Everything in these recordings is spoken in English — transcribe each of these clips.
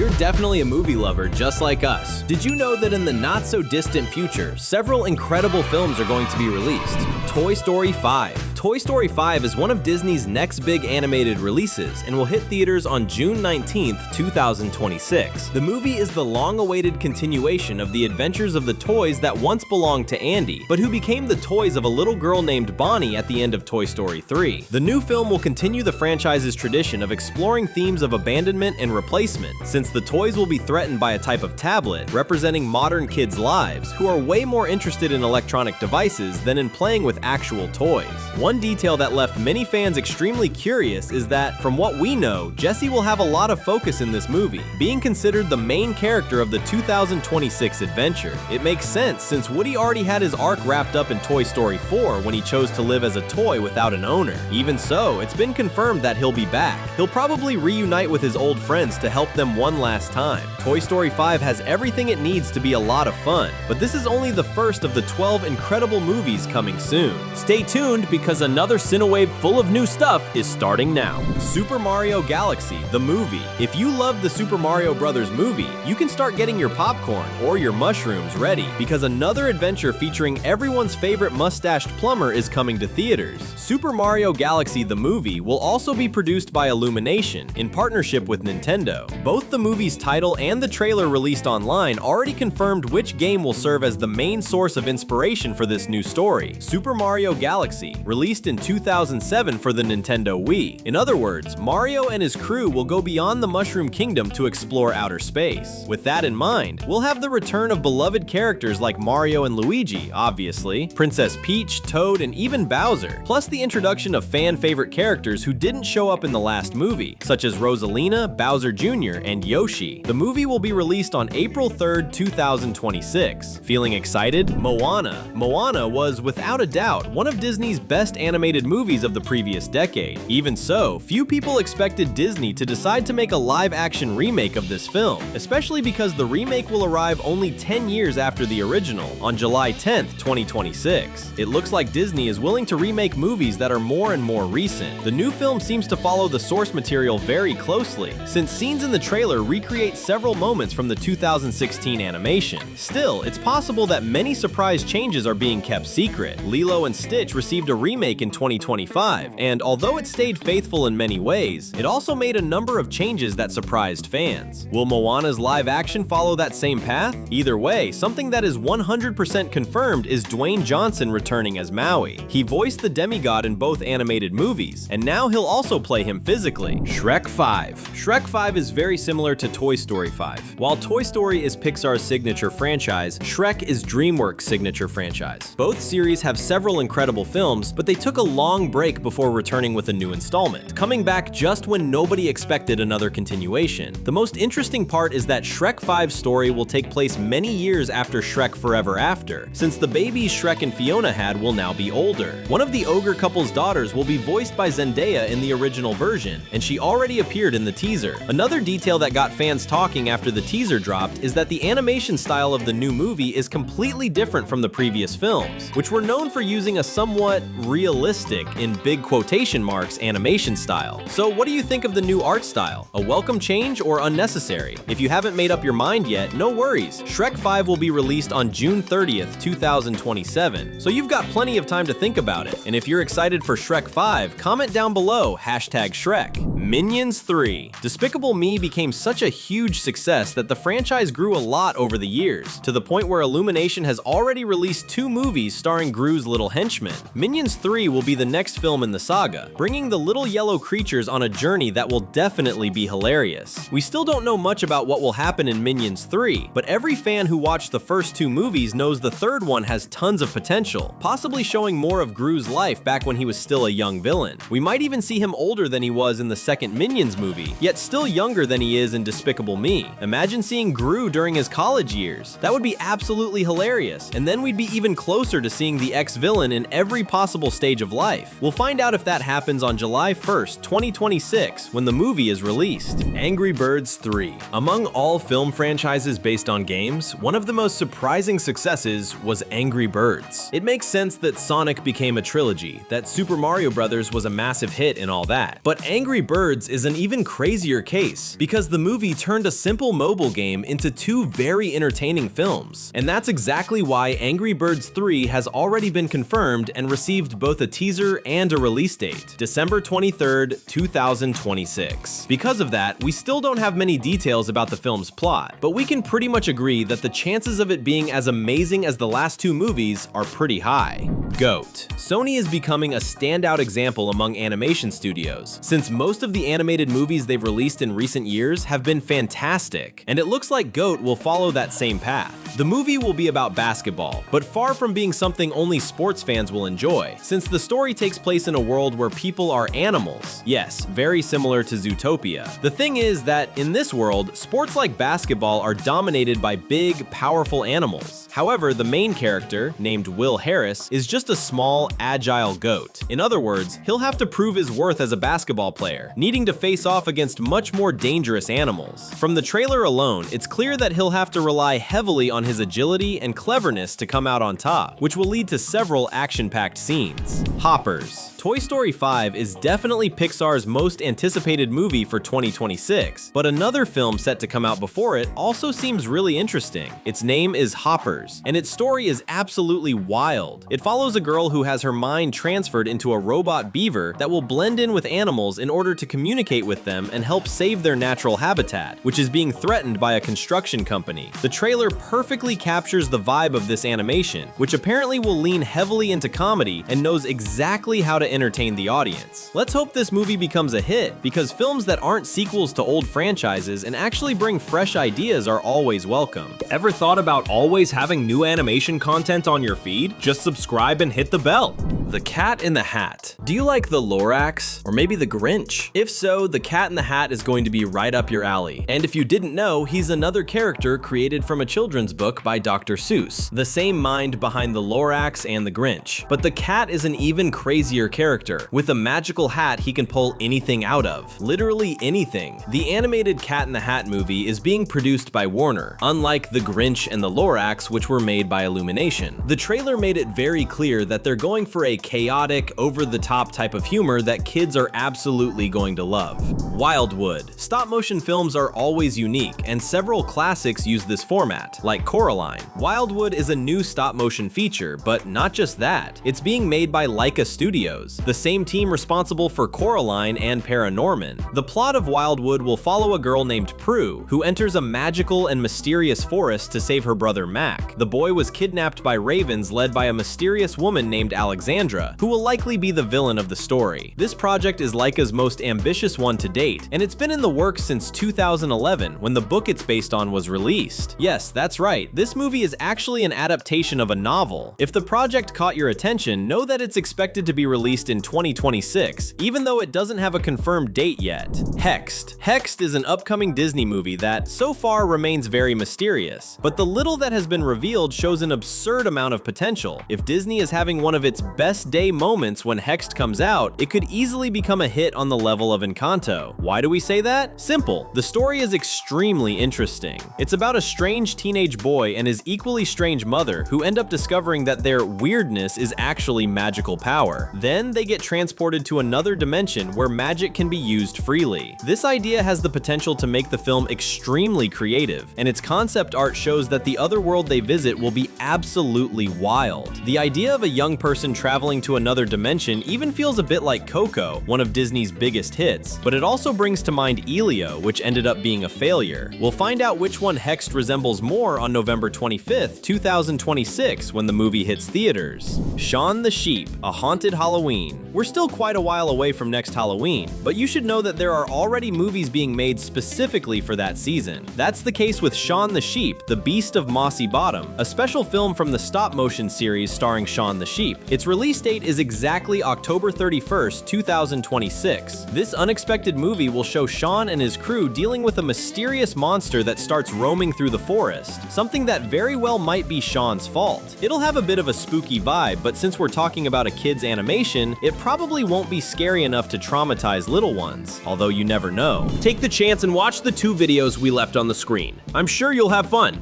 you're definitely a movie lover just like us. Did you know that in the not-so-distant future, several incredible films are going to be released? Toy Story 5. Toy Story 5 is one of Disney's next big animated releases and will hit theaters on June 19, 2026. The movie is the long-awaited continuation of the adventures of the toys that once belonged to Andy, but who became the toys of a little girl named Bonnie at the end of Toy Story 3. The new film will continue the franchise's tradition of exploring themes of abandonment and replacement, since the toys will be threatened by a type of tablet representing modern kids' lives who are way more interested in electronic devices than in playing with actual toys. One detail that left many fans extremely curious is that, from what we know, Jessie will have a lot of focus in this movie, being considered the main character of the 2026 adventure. It makes sense since Woody already had his arc wrapped up in Toy Story 4 when he chose to live as a toy without an owner. Even so, it's been confirmed that he'll be back. He'll probably reunite with his old friends to help them one last time. Toy Story 5 has everything it needs to be a lot of fun, but this is only the first of the 12 incredible movies coming soon. Stay tuned because another Cinewave full of new stuff is starting now. Super Mario Galaxy, the movie. If you love the Super Mario Bros. Movie, you can start getting your popcorn or your mushrooms ready because another adventure featuring everyone's favorite mustached plumber is coming to theaters. Super Mario Galaxy, the movie, will also be produced by Illumination in partnership with Nintendo. Both the movie's title and the trailer released online already confirmed which game will serve as the main source of inspiration for this new story: Super Mario Galaxy, released in 2007 for the Nintendo Wii. In other words, Mario and his crew will go beyond the Mushroom Kingdom to explore outer space. With that in mind, we'll have the return of beloved characters like Mario and Luigi, obviously, Princess Peach, Toad, and even Bowser, plus the introduction of fan-favorite characters who didn't show up in the last movie, such as Rosalina, Bowser Jr., and Yoshi. The movie will be released on April 3rd, 2026. Feeling excited? Moana. Moana was, without a doubt, one of Disney's best animated movies of the previous decade. Even so, few people expected Disney to decide to make a live-action remake of this film, especially because the remake will arrive only 10 years after the original, on July 10th, 2026. It looks like Disney is willing to remake movies that are more and more recent. The new film seems to follow the source material very closely, since scenes in the trailer recreate several moments from the 2016 animation. Still, it's possible that many surprise changes are being kept secret. Lilo and Stitch received a remake in 2025, and although it stayed faithful in many ways, it also made a number of changes that surprised fans. Will Moana's live action follow that same path? Either way, something that is 100% confirmed is Dwayne Johnson returning as Maui. He voiced the demigod in both animated movies, and now he'll also play him physically. Shrek 5. Shrek 5 is very similar to Toy Story 5. While Toy Story is Pixar's signature franchise, Shrek is DreamWorks' signature franchise. Both series have several incredible films, but they took a long break before returning with a new installment, coming back just when nobody expected another continuation. The most interesting part is that Shrek 5's story will take place many years after Shrek Forever After, since the babies Shrek and Fiona had will now be older. One of the ogre couple's daughters will be voiced by Zendaya in the original version, and she already appeared in the teaser. Another detail that got fans talking after the teaser dropped is that the animation style of the new movie is completely different from the previous films, which were known for using a somewhat realistic, in big quotation marks, animation style. So what do you think of the new art style? A welcome change or unnecessary? If you haven't made up your mind yet, no worries. Shrek 5 will be released on June 30th, 2027, so you've got plenty of time to think about it. And if you're excited for Shrek 5, comment down below #Shrek. Minions 3. Despicable Me became such a huge success that the franchise grew a lot over the years, to the point where Illumination has already released 2 movies starring Gru's little henchmen. Minions 3 will be the next film in the saga, bringing the little yellow creatures on a journey that will definitely be hilarious. We still don't know much about what will happen in Minions 3, but every fan who watched the first 2 movies knows the third one has tons of potential, possibly showing more of Gru's life back when he was still a young villain. We might even see him older than he was in the second Minions movie, yet still younger than he is in Despicable Me. Imagine seeing Gru during his college years. That would be absolutely hilarious, and then we'd be even closer to seeing the ex-villain in every possible stage of life. We'll find out if that happens on July 1st, 2026, when the movie is released. Angry Birds 3. Among all film franchises based on games, one of the most surprising successes was Angry Birds. It makes sense that Sonic became a trilogy, that Super Mario Bros. Was a massive hit and all that, but Angry Birds Birds is an even crazier case, because the movie turned a simple mobile game into two very entertaining films. And that's exactly why Angry Birds 3 has already been confirmed and received both a teaser and a release date, December 23rd, 2026. Because of that, we still don't have many details about the film's plot, but we can pretty much agree that the chances of it being as amazing as the last two movies are pretty high. GOAT. Sony is becoming a standout example among animation studios, since most of the animated movies they've released in recent years have been fantastic, and it looks like GOAT will follow that same path. The movie will be about basketball, but far from being something only sports fans will enjoy, since the story takes place in a world where people are animals. Yes, very similar to Zootopia. The thing is that in this world, sports like basketball are dominated by big, powerful animals. However, the main character, named Will Harris, is just a small, agile goat. In other words, he'll have to prove his worth as a basketball player, needing to face off against much more dangerous animals. From the trailer alone, it's clear that he'll have to rely heavily on his agility and cleverness to come out on top, which will lead to several action-packed scenes. Hoppers. Toy Story 5 is definitely Pixar's most anticipated movie for 2026, but another film set to come out before it also seems really interesting. Its name is Hoppers, and its story is absolutely wild. It follows a girl who has her mind transferred into a robot beaver that will blend in with animals in order to communicate with them and help save their natural habitat, which is being threatened by a construction company. The trailer perfectly captures the vibe of this animation, which apparently will lean heavily into comedy and knows exactly how to entertain the audience. Let's hope this movie becomes a hit, because films that aren't sequels to old franchises and actually bring fresh ideas are always welcome. Ever thought about always having new animation content on your feed? Just subscribe and hit the bell. The Cat in the Hat. Do you like the Lorax? Or maybe the Grinch? If so, The Cat in the Hat is going to be right up your alley. And if you didn't know, he's another character created from a children's book by Dr. Seuss, the same mind behind the Lorax and the Grinch. But the cat is an even crazier character. With a magical hat he can pull anything out of. Literally anything. The animated Cat in the Hat movie is being produced by Warner, unlike the Grinch and the Lorax, which were made by Illumination. The trailer made it very clear that they're going for a chaotic, over-the-top type of humor that kids are absolutely going to love. Wildwood. Stop-motion films are always unique, and several classics use this format, like Coraline. Wildwood is a new stop-motion feature, but not just that. It's being made by Laika Studios, the same team responsible for Coraline and Paranorman. The plot of Wildwood will follow a girl named Prue, who enters a magical and mysterious forest to save her brother Mac. The boy was kidnapped by ravens led by a mysterious woman named Alexandra, who will likely be the villain of the story. This project is Laika's most ambitious one to date, and it's been in the works since 2011, when the book it's based on was released. Yes, that's right, this movie is actually an adaptation of a novel. If the project caught your attention, know that it's expected to be released in 2026, even though it doesn't have a confirmed date yet. Hexed. Hexed is an upcoming Disney movie that, so far, remains very mysterious, but the little that has been revealed shows an absurd amount of potential. If Disney is having one of its best day moments when Hexed comes out, it could easily become a hit on the level of Encanto. Why do we say that? Simple. The story is extremely interesting. It's about a strange teenage boy and his equally strange mother who end up discovering that their weirdness is actually magical power. Then they get transported to another dimension where magic can be used freely. This idea has the potential to make the film extremely creative, and its concept art shows that the other world they visit will be absolutely wild. The idea of a young person traveling to another dimension even feels a bit like Coco, one of Disney's biggest hits, but it also brings to mind Elio, which ended up being a failure. We'll find out which one Hexed resembles more on November 25th, 2026, when the movie hits theaters. Shaun the Sheep, A Haunted Halloween. We're still quite a while away from next Halloween, but you should know that there are already movies being made specifically for that season. That's the case with Shaun the Sheep, The Beast of Mossy Bottom, a special film from the stop-motion series starring Shaun the Sheep. Its release date is exactly October 31st, 2026. This unexpected movie will show Shaun and his crew dealing with a mysterious monster that starts roaming through the forest, something that very well might be Shaun's fault. It'll have a bit of a spooky vibe, but since we're talking about a kid's animation, it probably won't be scary enough to traumatize little ones, although you never know. Take the chance and watch the two videos we left on the screen. I'm sure you'll have fun.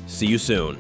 See you soon.